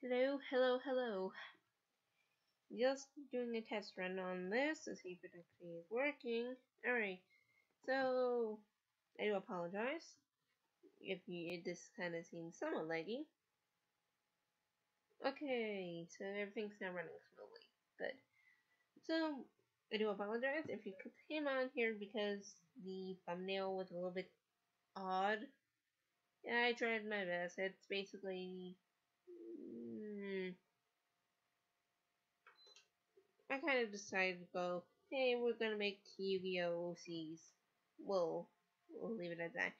Hello, hello, hello. Just doing a test run on this to see if it actually is working. Alright, so I do apologize if this kind of seems somewhat laggy. Okay, so everything's now running smoothly. Good. So I do apologize if you came on here because the thumbnail was a little bit odd. Yeah, I tried my best. It's basically. I kind of decided to go, hey, we're gonna make Yu-Gi-Oh! OCs. We'll leave it at that.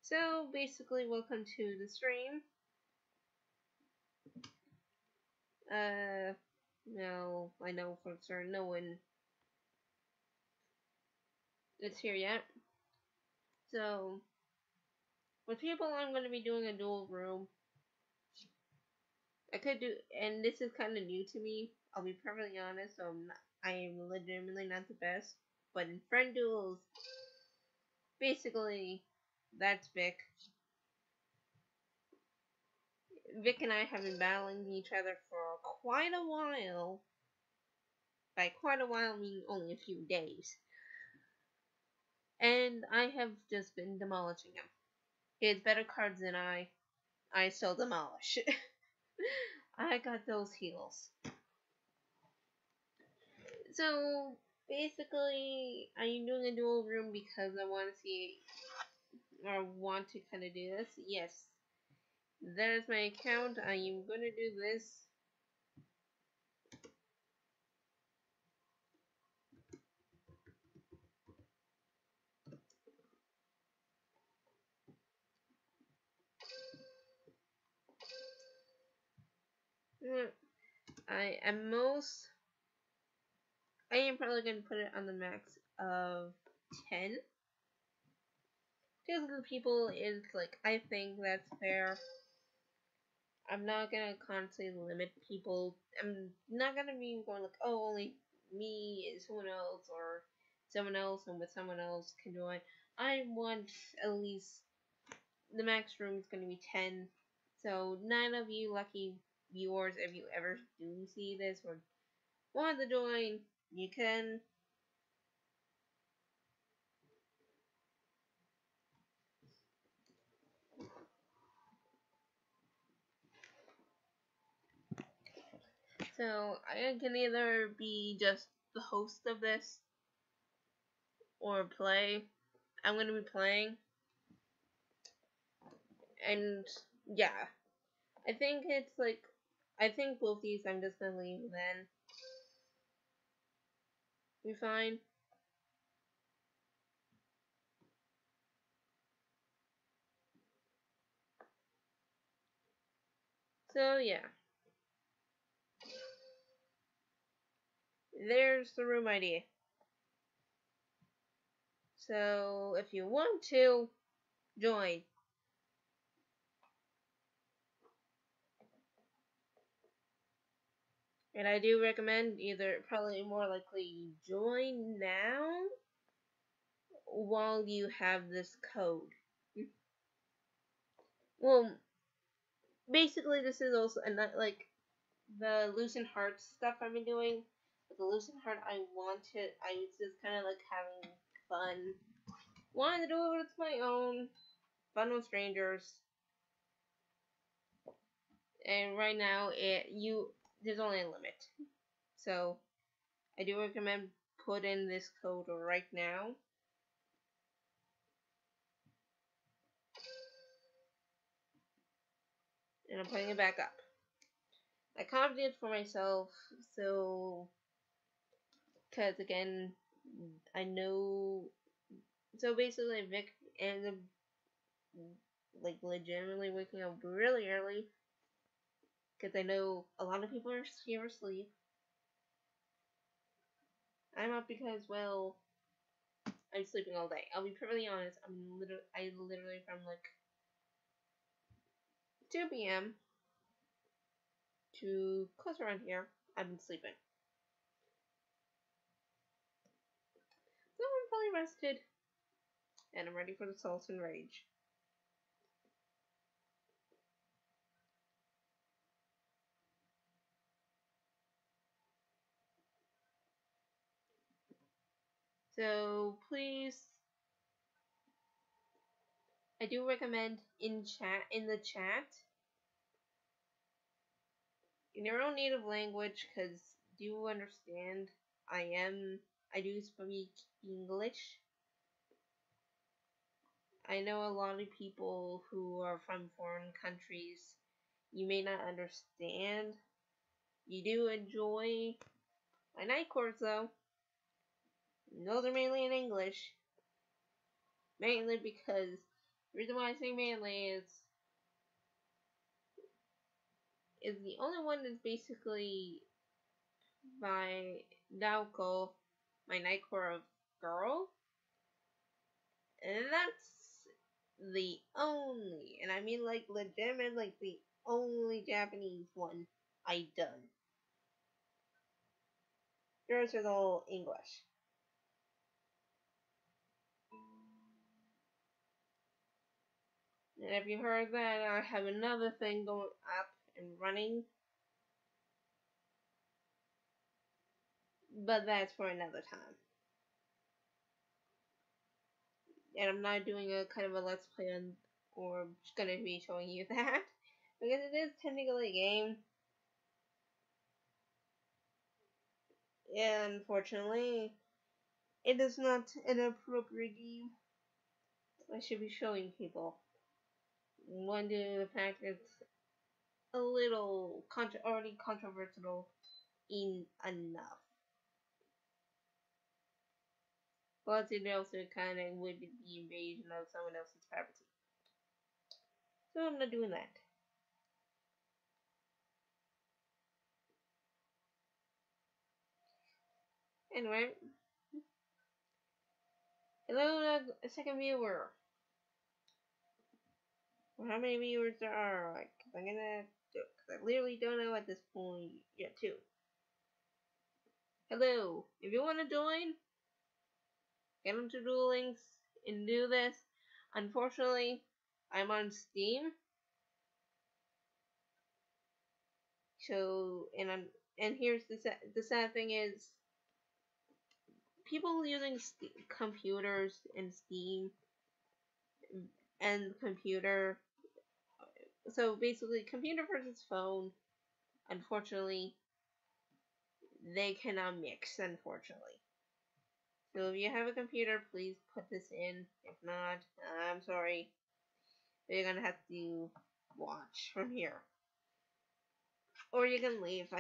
So basically, welcome to the stream. No, I know for certain no one is here yet. So, with people, I'm gonna be doing a dual room. I could do, and this is kind of new to me. I'll be perfectly honest. So I am legitimately not the best, but in friend duels, basically, that's Vic. Vic and I have been battling each other for quite a while. By quite a while, I mean only a few days. And I have just been demolishing him. He has better cards than I still demolish. I got those heals. So, basically, I'm doing a dual room because I want to see, or want to kind of do this. Yes, that is my account. I am going to do this. I am probably going to put it on the max of 10. Because the people is like, I think that's fair. I'm not gonna constantly limit people. I'm not gonna be going like, oh, only me and someone else, or someone else and with someone else can join. I want at least the max room is gonna be 10. So 9 of you lucky viewers, if you ever do see this or want to join, you can. So I can either be just the host of this or play. I'm gonna be playing. And yeah, I think it's like, I think both these I'm just gonna leave then. Be fine. So yeah, there's the room idea. So if you want to join, and I do recommend either probably more likely join now while you have this code. Well, basically this is also like the Lucent Heart stuff I've been doing. With the Lucent Heart, I was just kind of like having fun. Wanted to do it with my own. Fun with strangers. And right now, there's only a limit. So, I do recommend put in this code right now. And I'm putting it back up. I copied it for myself, so, because again, I know, so basically Vic ended up, like, legitimately waking up really early, because I know a lot of people are here asleep. I'm up because, well, I'm sleeping all day. I'll be perfectly honest, I literally from, like, 2 p.m. to close around here, I've been sleeping. So I'm fully rested, and I'm ready for the Sultan Rage. 。So please, I do recommend in the chat in your own native language, because do understand I do speak English. I know a lot of people who are from foreign countries, you may not understand. You do enjoy my night courts though. Those are mainly in English. Mainly because the reason why I say mainly is the only one that's basically by Naoko, my night core of girl. And that's the only, and I mean like legitimate, like the only Japanese one I done. The rest is all English. And if you heard that, I have another thing going up and running. But that's for another time. And I'm not doing a kind of a let's play on, or just gonna be showing you that. Because it is technically a game. And unfortunately, it is not an appropriate game I should be showing people. One due to the fact it's a little already controversial enough. Plus, it also kind of would be the invasion of someone else's property. So I'm not doing that. Anyway, hello, second viewer. Or how many viewers there are? Like, I'm gonna do, cause I literally don't know at this point yet too. Hello, if you want to join, get into Duel Links and do this. Unfortunately, I'm on Steam, so and here's the sad thing is, people using computers and Steam and computer. So basically, computer versus phone. Unfortunately, they cannot mix. Unfortunately. So if you have a computer, please put this in. If not, I'm sorry. You're gonna have to watch from here. Or you can leave.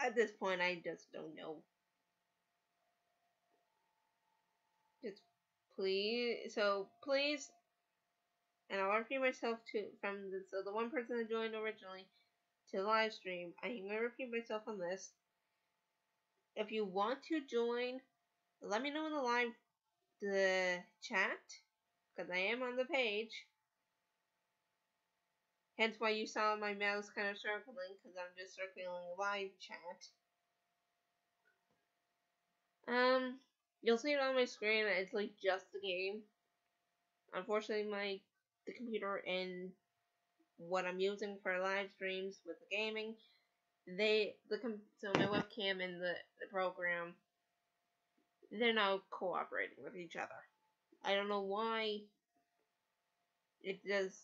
At this point, I just don't know. Just please, and I'll repeat myself too from the one person that joined originally to the live stream. I'm gonna repeat myself on this. If you want to join, let me know in the chat, because I am on the page. Hence why you saw my mouse kind of circling, because I'm just circling live chat. You'll see it on my screen. It's like just the game. Unfortunately, the computer and what I'm using for live streams with the gaming, so my webcam and the program, they're not cooperating with each other. I don't know why. It does.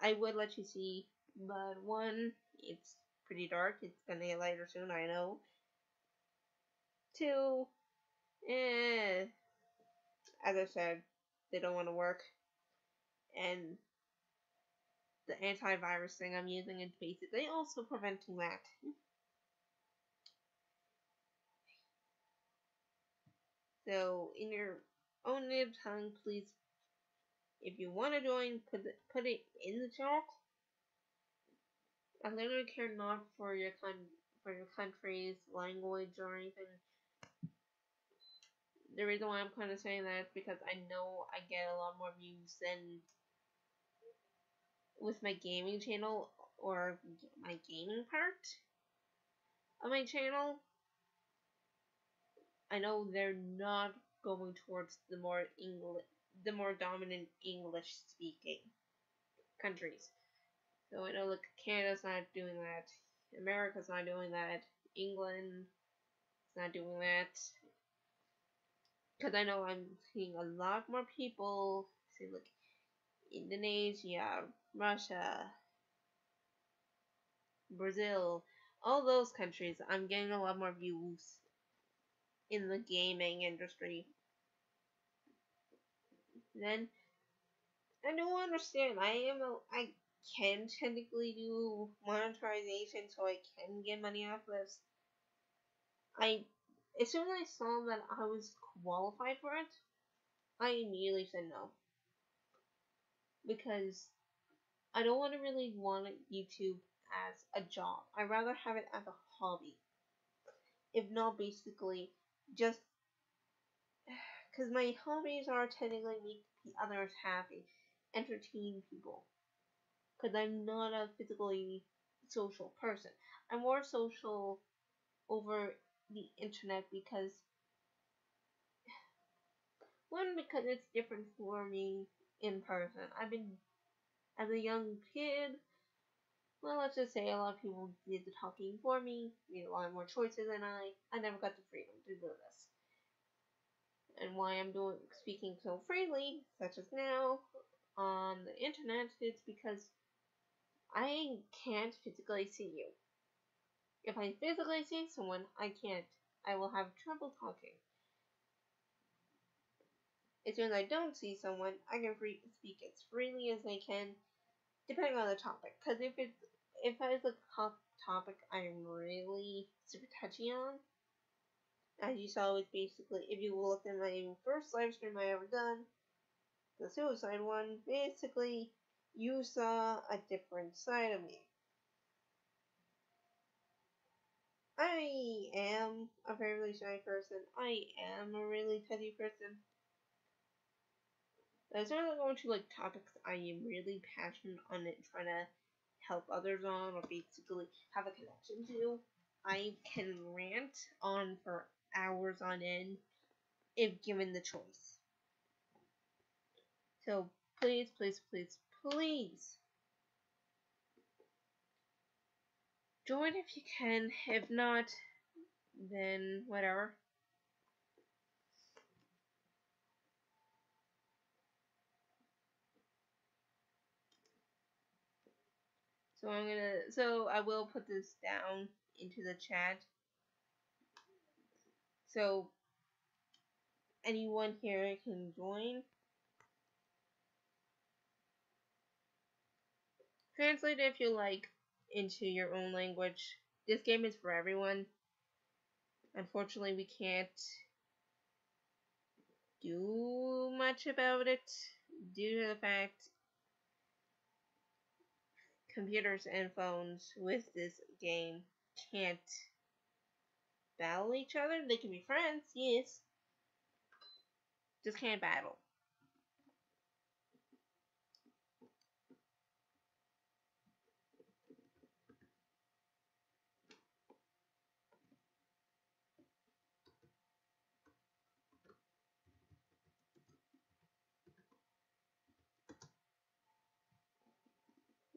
I would let you see, but one, it's pretty dark. It's gonna get lighter soon. I know. Two, as I said, they don't want to work, and the antivirus thing I'm using is basically also preventing that. So, in your own native tongue, please, if you want to join, put it in the chat. I literally care not for your country's language or anything. The reason why I'm kind of saying that is because I know I get a lot more views than with my gaming channel or my gaming part of my channel. I know they're not going towards the more dominant English speaking countries. So I know, like, Canada's not doing that, America's not doing that, England is not doing that. because I know I'm seeing a lot more people, say like Indonesia, Russia, Brazil, all those countries. I'm getting a lot more views in the gaming industry. Then I do understand. I can technically do monetization, so I can get money off this. I as soon as I saw that I was qualified for it, I immediately said no because I don't want to really want YouTube as a job. I'd rather have it as a hobby, if not basically just because my hobbies are technically make others happy, entertain people. Because I'm not a physically social person. I'm more social over the internet because one, because it's different for me in person. I've been as a young kid. Well, let's just say a lot of people did the talking for me, made a lot more choices than I. I never got the freedom to do this. And why I'm doing speaking so freely, such as now, on the internet, it's because I can't physically see you. If I physically see someone, I can't. I will have trouble talking. As soon as I don't see someone, I can speak as freely as I can, depending on the topic. Because if it's a topic I'm really super touchy on, as you saw, it's basically if you look at my first live stream I ever done, the suicide one, basically you saw a different side of me. I am a very shy person. I am a really petty person. As soon as I go into like topics I am really passionate on it, trying to help others on, or basically have a connection to, I can rant on for hours on end if given the choice. So please, please, please, please join if you can. If not, then whatever. So I will put this down into the chat. So anyone here can join. Translate it if you like into your own language. This game is for everyone. Unfortunately, we can't do much about it due to the fact computers and phones with this game can't battle each other. They can be friends, yes, just can't battle.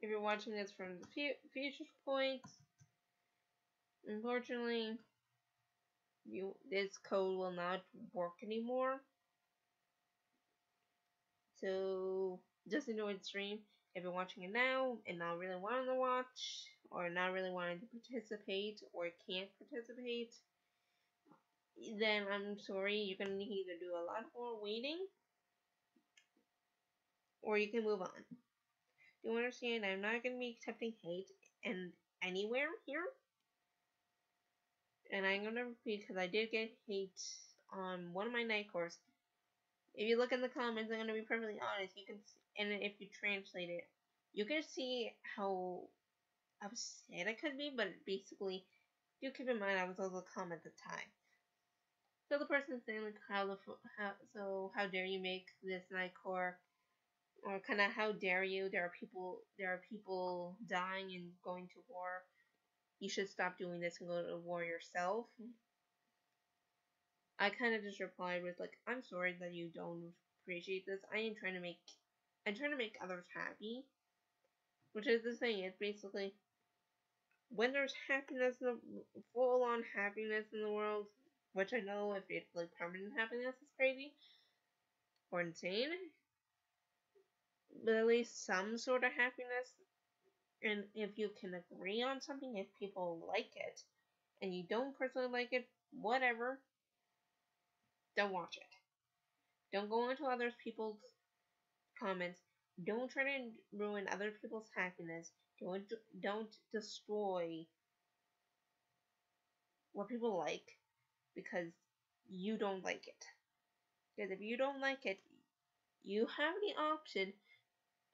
If you're watching this from the future point, unfortunately, this code will not work anymore. So just enjoy the stream. If you're watching it now and not really wanting to watch, or not really wanting to participate, or can't participate, then I'm sorry, you're gonna need to either do a lot more waiting, or you can move on. Do you understand? I'm not gonna be accepting hate and anywhere here, and I'm gonna repeat because I did get hate on one of my night courses. If you look in the comments, I'm gonna be perfectly honest. You can, and if you translate it, you can see how upset I could be, but basically, do keep in mind I was also calm at the time. So the person saying like how dare you make this night core, or kind of how dare you? There are people dying and going to war. You should stop doing this and go to war yourself. I kind of just replied with like, I'm sorry that you don't appreciate this. I'm trying to make others happy, which is the thing. It's basically when there's happiness, full on happiness in the world, which I know if it's like permanent happiness is crazy or insane, but at least some sort of happiness. And if you can agree on something, if people like it, and you don't personally like it, whatever, don't watch it. Don't go into other people's comments. Don't try to ruin other people's happiness. Don't destroy what people like because you don't like it. Because if you don't like it, you have the option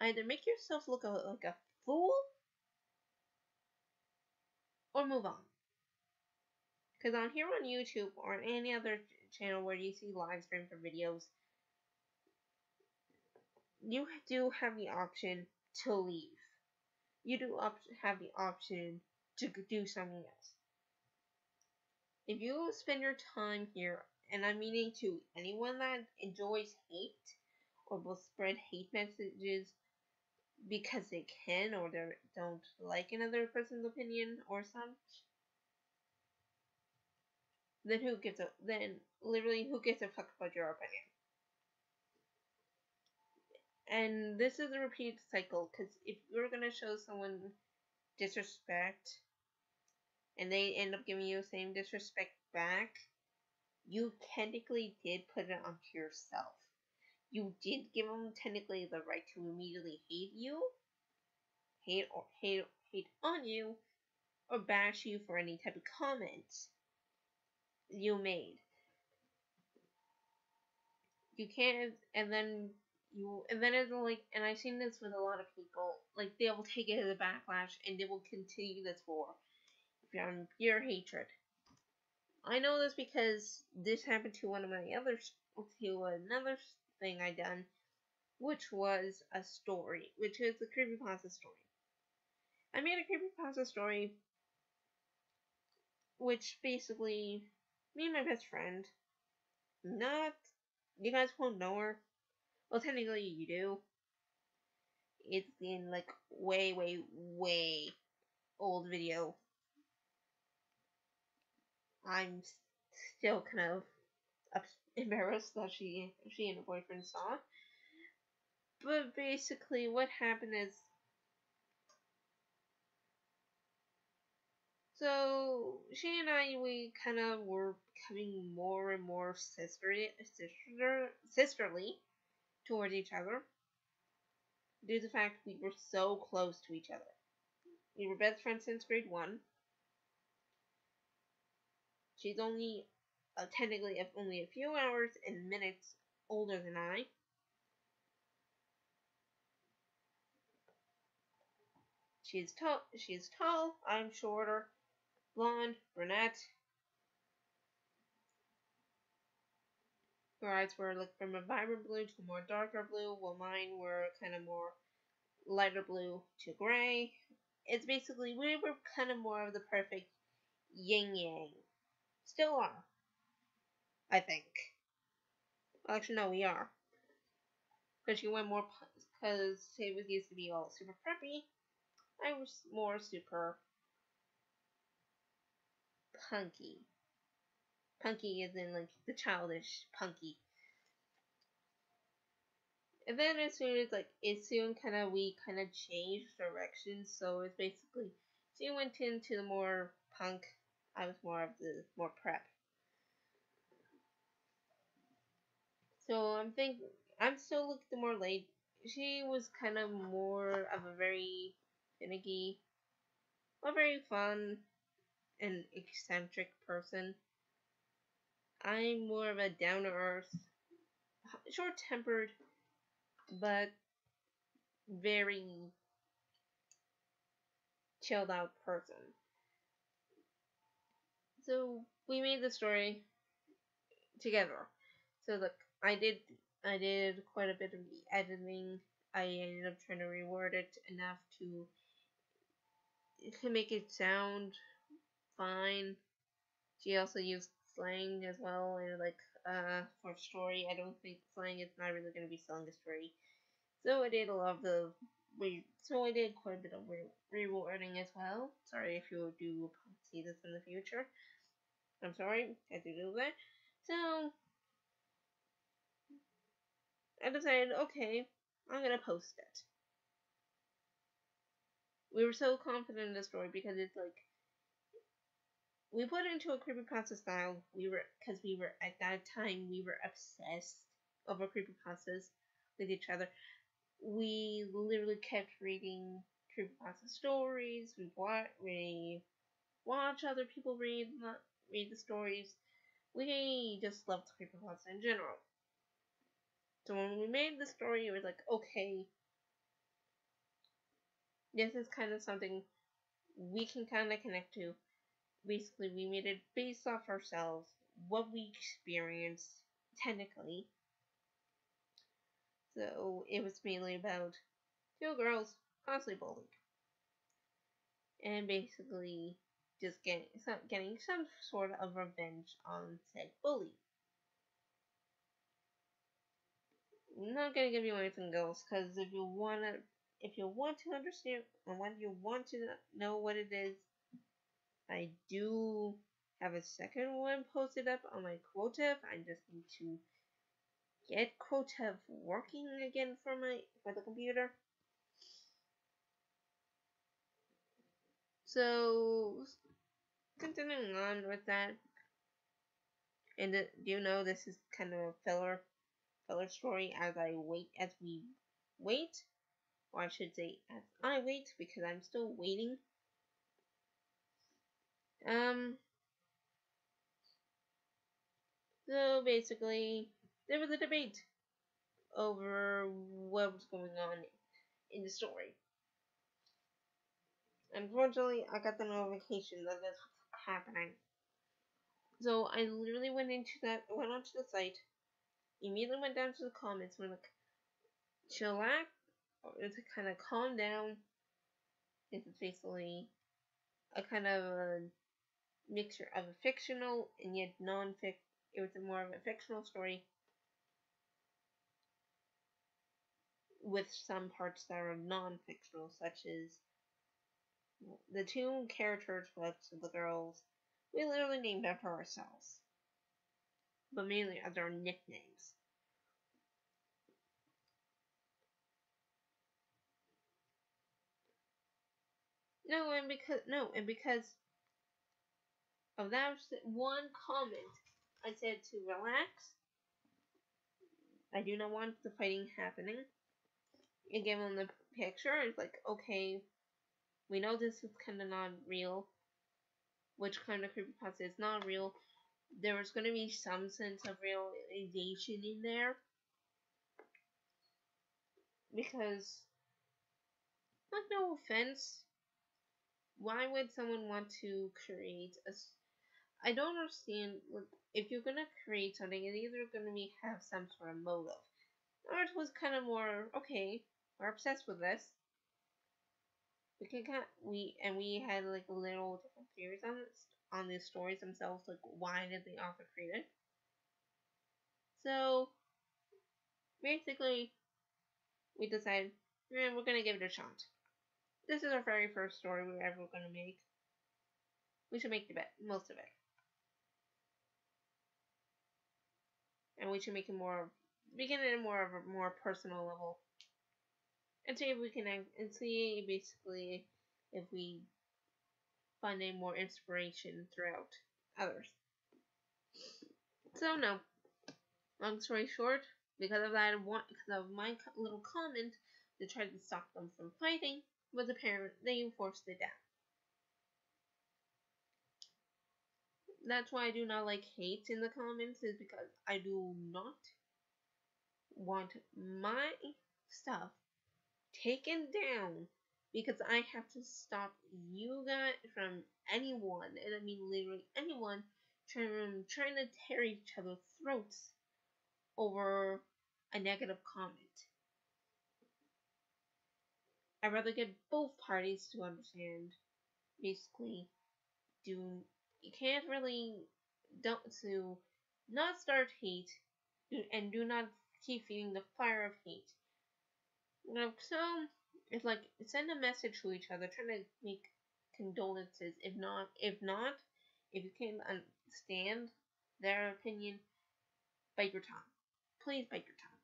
either make yourself look like a fool or move on. Because on here on YouTube or any other channel where you see live streams or videos, you do have the option to leave. You do have the option to do something else. If you spend your time here, and I'm meaning to anyone that enjoys hate or will spread hate messages because they can or they don't like another person's opinion or such, then literally who gives a fuck about your opinion? And this is a repeated cycle because if you're gonna show someone disrespect and they end up giving you the same disrespect back, you technically did put it onto yourself. You did give them technically the right to immediately hate you, hate on you, or bash you for any type of comments you made. You can't, and then it's like, and I've seen this with a lot of people, like they will take it as a backlash and they will continue this for pure hatred. I know this because this happened to one of my to another thing I done, which was a story, which is a creepypasta story. I made a creepypasta story, which basically, me and my best friend, not, you guys won't know her. Well, technically you do. It's in like way, way, way old video. I'm still kind of embarrassed that she and her boyfriend saw. But basically, what happened is, so she and I, we kind of were becoming more and more sisterly towards each other due to the fact we were so close to each other. We were best friends since grade 1. She's only technically only a few hours and minutes older than I. She's tall. I'm shorter. Blonde, brunette. Her eyes were like from a vibrant blue to a more darker blue, while mine were kind of more lighter blue to gray. It's basically, we were kind of more of the perfect yin yang. Still are, I think. Well, actually, no, we are. Because she went more, because it was used to be all super preppy. I was more super punky. Punky is in like the childish punky. And then as soon we kind of changed directions. So it's basically, she went into the more punk. I was more of the more prep. So I'm still looking the more late. She was kind of more of a very finicky, but very fun and eccentric person. I'm more of a down to earth, short tempered, but very chilled out person. So we made the story together. So look, I did quite a bit of the editing. I ended up trying to reword it enough to make it sound fine. She also used slang as well, and for story, I don't think slang is not really going to be selling the story. So I did a lot of so I did quite a bit of rewording as well. Sorry if you do see this in the future. I'm sorry, I had to do that. So I decided, okay, I'm gonna post it. We were so confident in the story because it's like we put it into a creepypasta style. Because we were at that time we were obsessed over creepypastas with each other. We literally kept reading creepypasta stories. We watch other people read the stories. We just loved creepypasta in general. So when we made the story, it was like, okay, this is kind of something we can kind of connect to. Basically, we made it based off ourselves, what we experienced technically. So it was mainly about two girls constantly bullied, and basically just getting some sort of revenge on said bully. I'm not gonna give you anything else because if you want to understand and when you want to know what it is, I do have a second one posted up on my Quotev. I just need to get Quotev working again for the computer. So continuing on with that, and do you know this is kind of a filler story as we wait, or I should say as I wait because I'm still waiting. Um, so basically, there was a debate over what was going on in the story. Unfortunately, I got the notification that this was happening. So I literally went onto the site, immediately went down to the comments, went like, chillax, or to kind of calm down. It's basically a kind of a mixture of a fictional and yet non-fic. It was more of a fictional story with some parts that are non-fictional, such as the two characters, which the girls, we literally named after ourselves, but mainly as our nicknames. And because of that one comment, I said to relax. I do not want the fighting happening. And gave them the picture. It's like, okay, we know this is kind of not real. Which kind of creepypasta is not real? There was going to be some sense of realization in there. Because, like, no offense, why would someone want to create a. I don't understand. Like, if you're going to create something, it's either going to have some sort of motive. Or it was kind of more, okay, we're obsessed with this. We had like little different theories on these stories themselves, like why did the author create it? So basically, we decided we're gonna give it a shot. This is our very first story we're ever gonna make. We should make the most of it, and we should make it begin at a more personal level, and see if we can and see basically if we find any more inspiration throughout others. So no, long story short, because of my little comment to try to stop them from fighting, was apparent they enforced it down. That's why I do not like hate in the comments, is because I do not want my stuff taken down because I have to stop you guys from anyone, and I mean literally anyone, trying to tear each other's throats over a negative comment. I'd rather get both parties to understand. Basically, do you can't really don't to not start hate, and do not keep feeding the fire of hate. So it's like send a message to each other, trying to make condolences. If not, If you can't understand their opinion, bite your tongue. Please bite your tongue.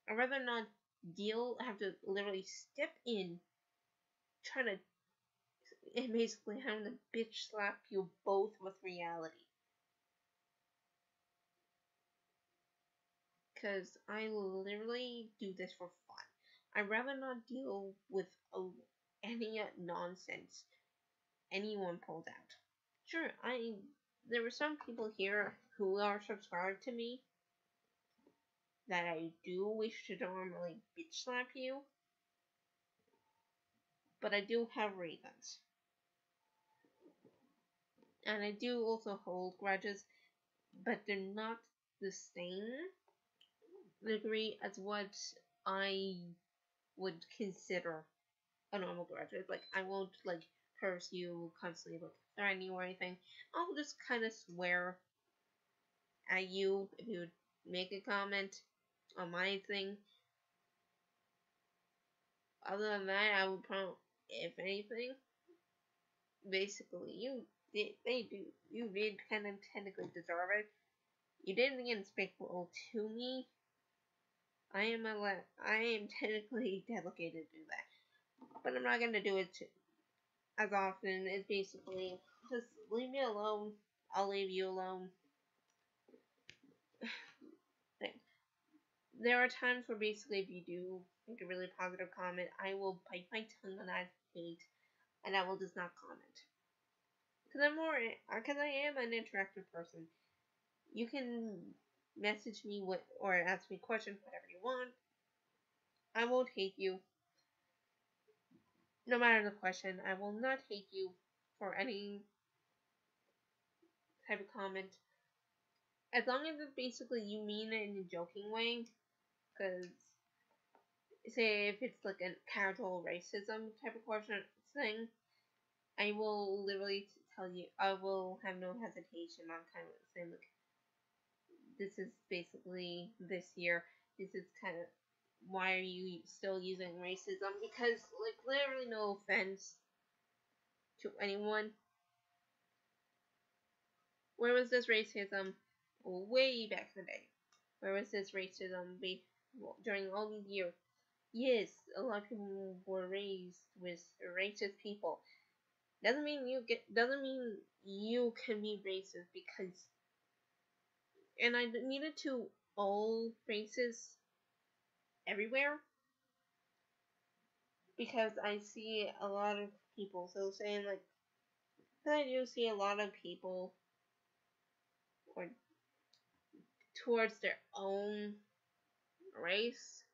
I'd rather not have to literally step in, try to, and basically having to bitch slap you both with reality. Because I literally do this for fun. I'd rather not deal with any nonsense anyone pulls out. Sure, there were some people here who are subscribed to me that I do wish to normally bitch slap you, but I do have reasons. And I do also hold grudges, but they're not the same degree as what I would consider a normal grudge. Like, I won't, like, curse you constantly, like, threaten you or anything. I'll just kind of swear at you if you make a comment on my thing. Other than that, I would probably, if anything, basically, you did kind of technically deserve it. You didn't get despicable to me. I am technically delegated to do that, but I'm not gonna do it as often. It's basically just leave me alone. I'll leave you alone. There are times where basically if you do make a really positive comment, I will bite my tongue and I hate, and I will just not comment. Because I am an interactive person. You can message me or ask me questions, whatever you want. I won't hate you. No matter the question, I will not hate you for any type of comment. As long as it's basically you mean it in a joking way. Because, say, if it's like a casual racism type of question thing, I will literally tell you, I will have no hesitation on kind of saying, like, this is basically this year, this is kind of, why are you still using racism? Because, like, literally no offense to anyone. Where was this racism way back in the day? Where was this racism during all these years? Yes, a lot of people were raised with racist people. Doesn't mean you can be racist because, and I needed to all races everywhere because I see a lot of people. So saying like, I do see a lot of people or towards their own race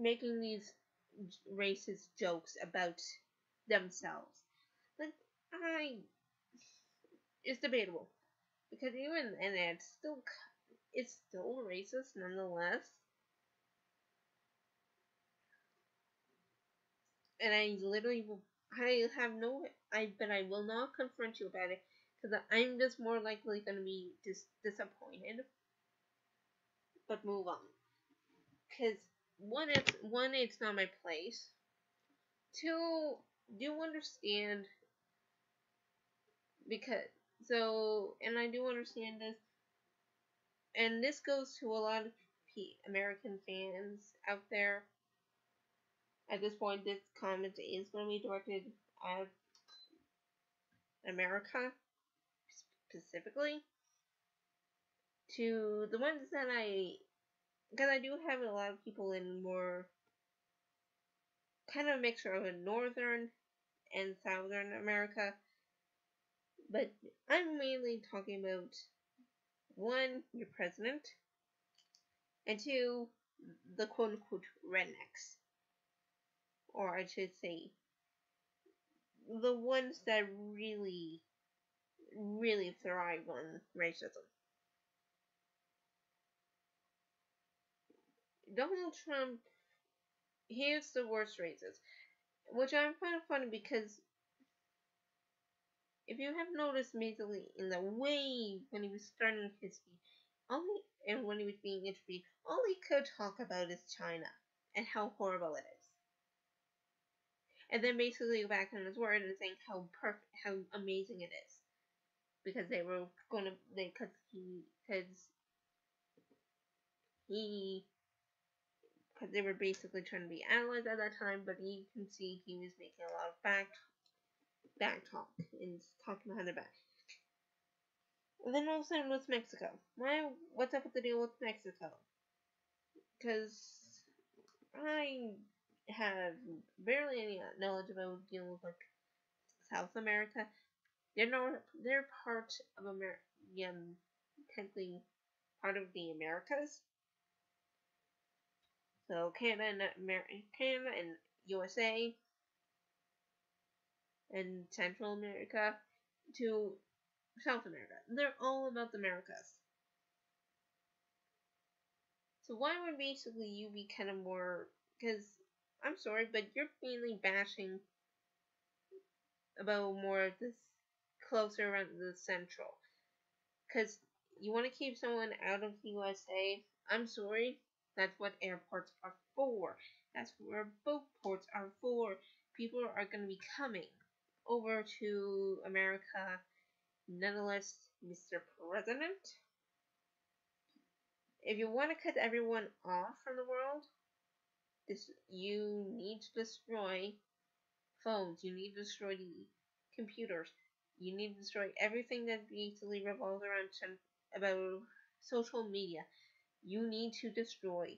making these racist jokes about themselves. Like, it's debatable because even and it's still racist nonetheless. And I will not confront you about it because I'm just more likely going to be disappointed. But move on, because it's not my place. Two, do understand because and I do understand this, and this goes to a lot of American fans out there. At this point, this comment is going to be directed at America specifically, to the ones that because I do have a lot of people in more kind of a mixture of a northern and southern America, but I'm mainly talking about one, your president, and two, the quote unquote rednecks, or I should say, the ones that really, really thrive on racism. Donald Trump, he is the worst racist, which I find funny because if you have noticed basically in the way when he was starting his speech, and when he was being interviewed, all he could talk about is China and how horrible it is. and then basically go back on his word and saying how perfect, how amazing it is, because they were going to, he, because they were basically trying to be analyzed at that time, but you can see he was making a lot of back talk and talking behind their back. And then all of a sudden, what's Mexico? What's up with the deal with Mexico? Because I have barely any knowledge about dealing with like South America. They're part of America, technically part of the Americas. So Canada and USA and Central America to South America. They're all about the Americas. So why would basically you be kind of more? Because I'm sorry, but you're mainly bashing about more of this closer around the central. Because you want to keep someone out of the USA. I'm sorry, that's what airports are for. That's where boat ports are for. People are going to be coming over to America. Nonetheless, Mr. President, if you want to cut everyone off from the world, you need to destroy phones. You need to destroy the computers. You need to destroy everything that basically revolves around about social media. You need to destroy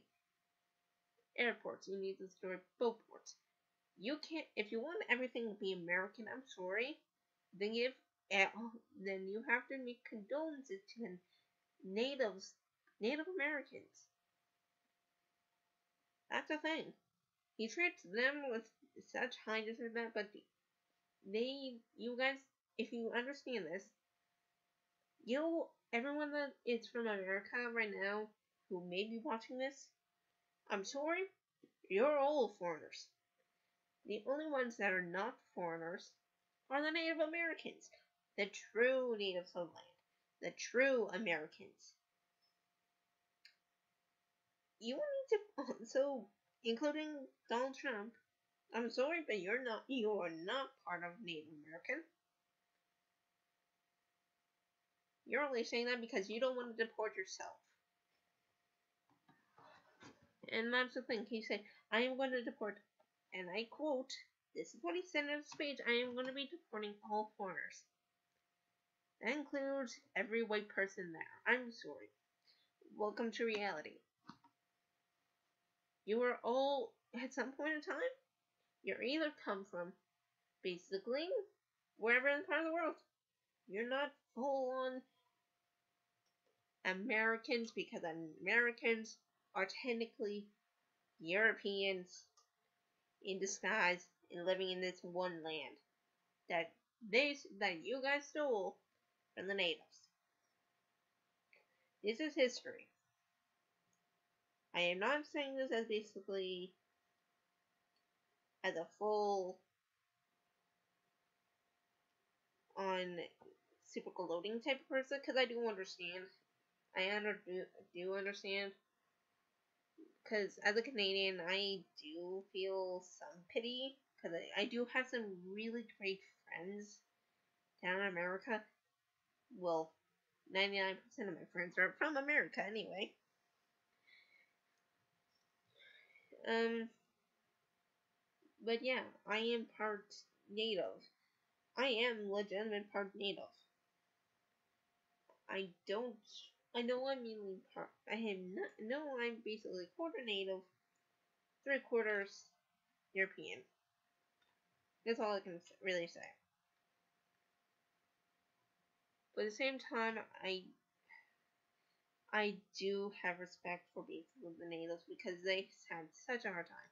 airports. You need to destroy boat ports. You can't. If you want everything to be American, I'm sorry. Then then you have to make condolences to the Native Americans. That's the thing. He treats them with such high disrespect, but you guys, if you understand this, everyone that is from America right now who may be watching this, I'm sorry, you're all foreigners. The only ones that are not foreigners are the Native Americans, the true natives of the land, the true Americans. You need to also, including Donald Trump. I'm sorry, but you are not part of Native American. You're only saying that because you don't want to deport yourself. And that's the thing. He said, I am going to deport, and I quote, this is what he said in his speech, I am going to be deporting all foreigners. That includes every white person there. I'm sorry. Welcome to reality. You are all, at some point in time, you're either come from, basically, wherever in part of the world. You're not full on Americans, because Americans are technically Europeans in disguise and living in this one land that you guys stole from the natives. This is history. I am not saying this as basically as a full on super loading type of person, because I do understand. Do understand. Because as a Canadian, I do feel some pity, because I do have some really great friends down in America. Well, 99% of my friends are from America anyway. But yeah, I am part native. I am legitimate part native. I know I'm mainly part, I am not, no, I'm basically quarter native, 3/4 European. That's all I can really say. But at the same time, I do have respect for basically the natives because they had such a hard time.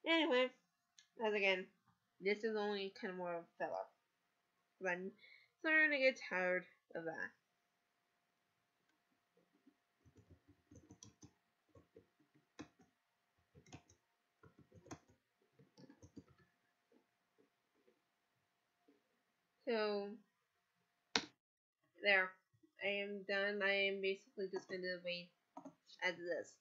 Anyway, as again, this is only kind of more of a filler. But I'm starting to get tired of that. So, there. I am done. I am basically just going to wait as this.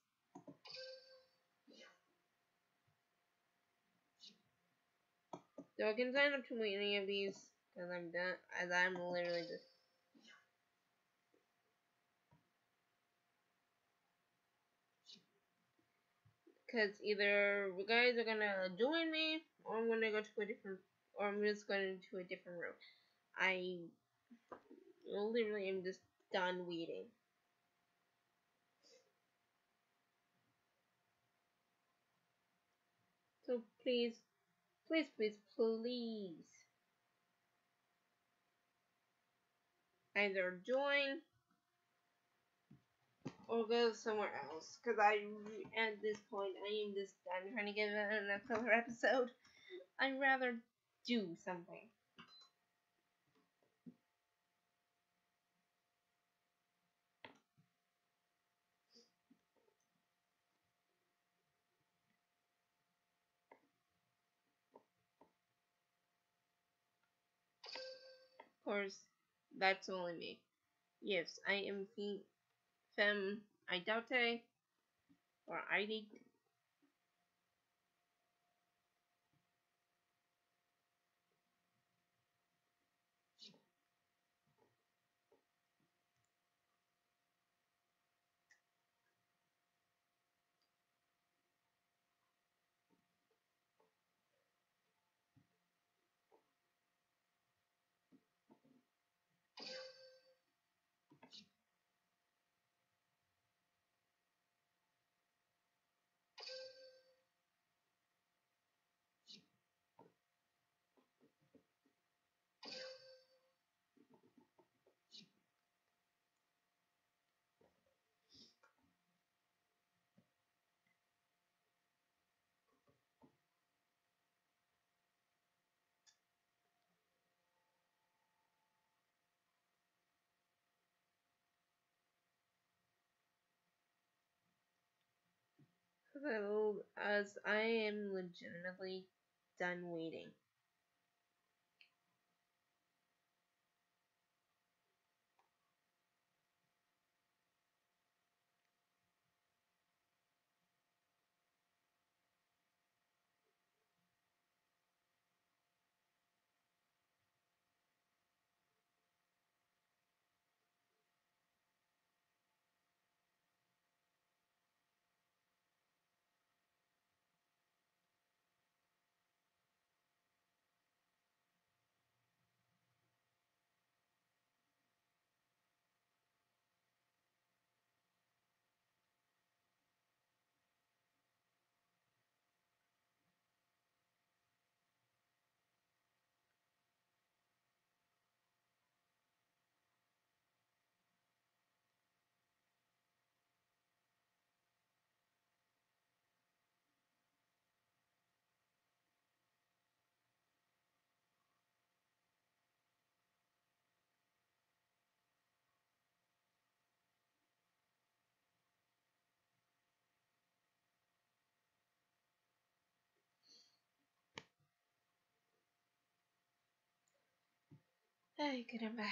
So I can sign up to any of these because I'm done. As I'm literally just because either you guys are gonna join me, or I'm gonna go to a different, or I'm just going to a different room. I literally am just done waiting. So please, please, please, please, either join or go somewhere else. Because at this point, I am just done trying to get an filler episode. I'd rather do something. Of course, that's only me. Yes, I am femme idate, or ID. So, as I am legitimately done waiting. Ay, caramba.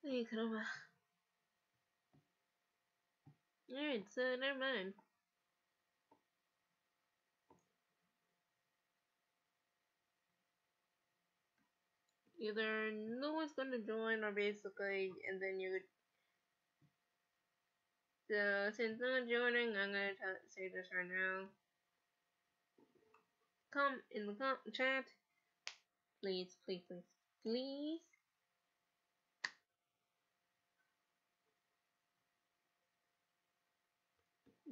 Ay, caramba. Alright, so never mind. Either no one's gonna join or basically, and then you would. So, since no one's joining, I'm gonna say this right now. Come in the chat. Please, please, please, please.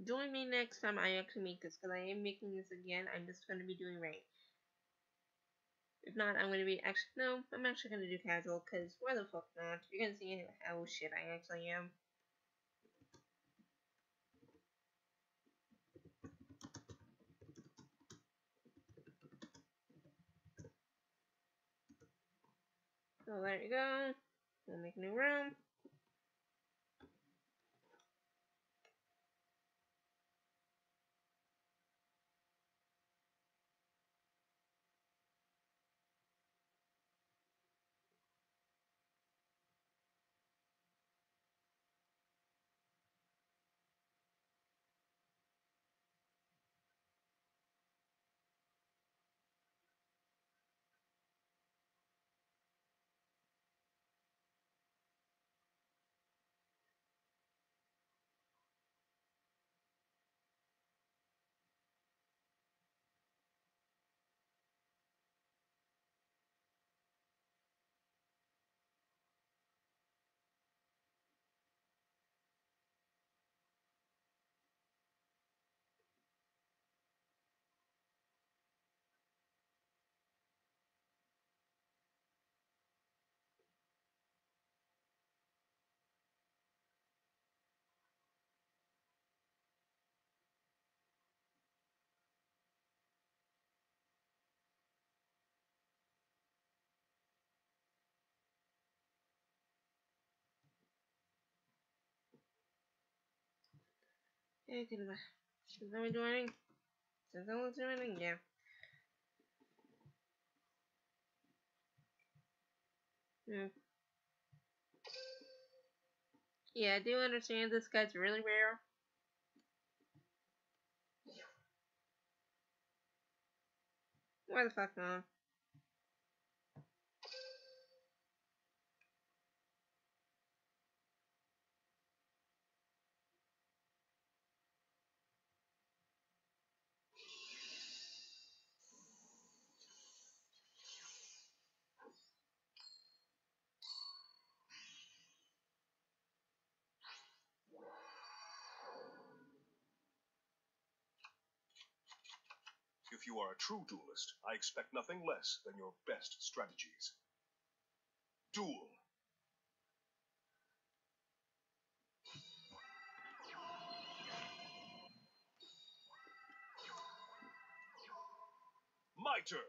Join me next time I actually make this, because I am making this again. I'm just gonna be doing rain. If not, I'm gonna be no, I'm actually gonna do casual, because why the fuck not? You're gonna see how shit I actually am. So there you go. We'll make a new room. Hey, can I? Is someone joining? Is someone joining? Yeah. Mm. Yeah, I do understand this guy's really rare. Why the fuck not? If you are a true duelist, I expect nothing less than your best strategies. Duel. My turn.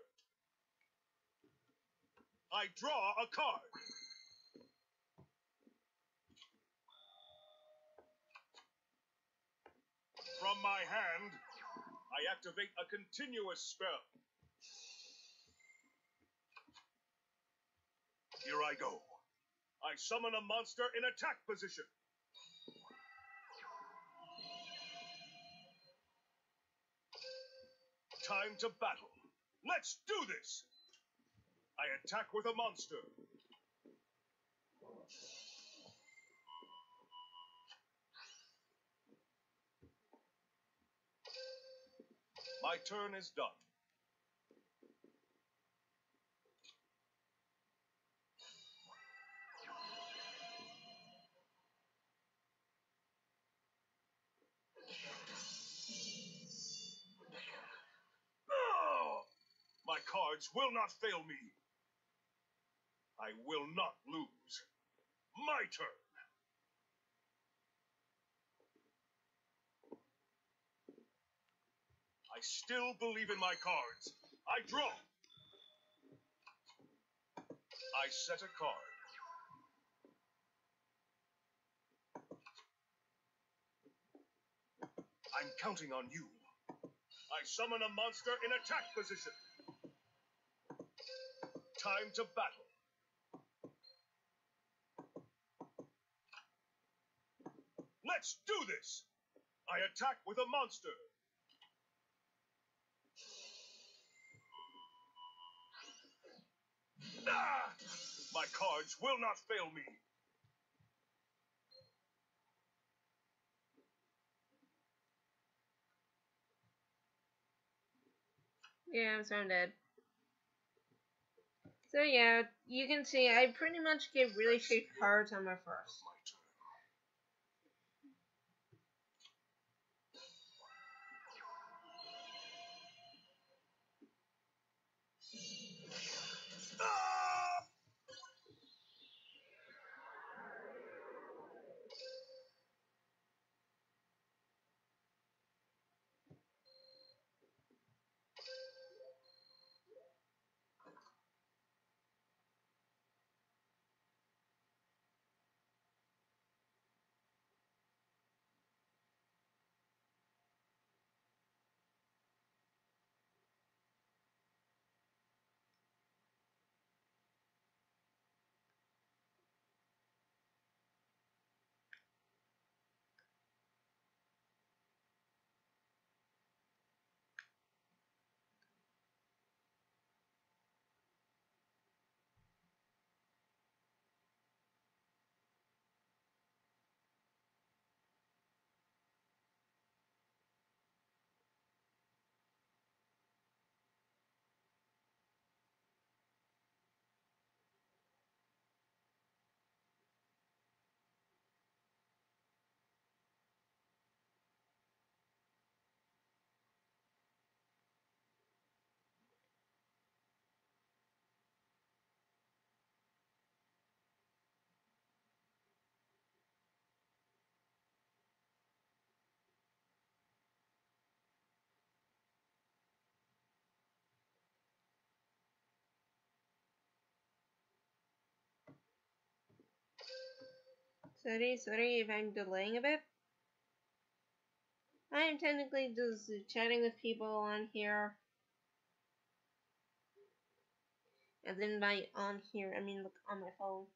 I draw a card. From my hand, I activate a continuous spell. Here I go. I summon a monster in attack position. Time to battle. Let's do this! I attack with a monster. My turn is done. Oh! My cards will not fail me. I will not lose. My turn. I still believe in my cards. I draw. I set a card. I'm counting on you. I summon a monster in attack position. Time to battle. Let's do this! I attack with a monster. Ah! My cards will not fail me. Yeah, so I'm dead. So yeah, you can see I pretty much get really shaped cards on my first. My turn. Ah! Sorry if I'm delaying a bit. I am technically just chatting with people on here. And then by on here, I mean look on my phone.